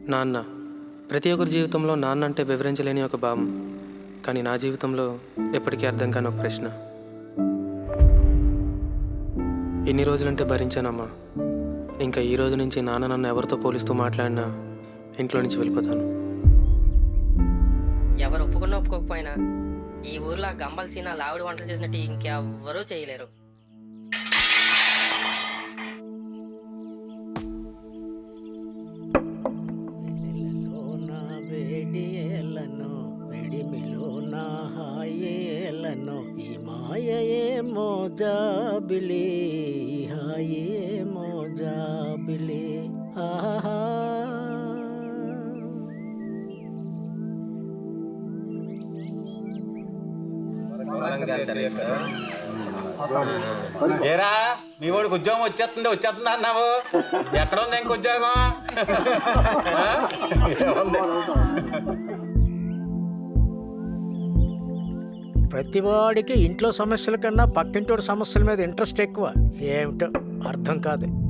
నాన్న. ప్రతి ఒక్కరి జీవితంలో నాన్న అంటే వివరించలేని ఒక భావం. కానీ నా జీవితంలో ఎప్పటికీ అర్థం కాని ఒక ప్రశ్న. ఇన్ని రోజులంటే భరించానమ్మా. ఇంకా ఈ రోజు నుంచి నాన్న నన్ను ఎవరితో పోలిస్తూ మాట్లాడినా ఇంట్లో నుంచి వెళ్ళిపోతాను. ఎవరు ఒప్పుకున్నా ఒప్పుకోకపోయినా ఈ ఊర్లో గంబల్ సీనా లావిడి వంటలు చేసినట్టు ఇంకెవ్వరూ చేయలేరు. ఈ మాయే మోజాబిలి హాయే మోజాబిలి ఆహా. ఏరా మీ వాడికి ఉద్యోగం వచ్చేస్తుంది అన్నావు. ఎక్కడ ఉంది ఇంక ఉద్యోగం? ప్రతివాడికి ఇంట్లో సమస్యల కన్నా పక్కింటోడి సమస్యల మీద ఇంట్రెస్ట్ ఎక్కువ. ఏమిటో అర్థం కాదు.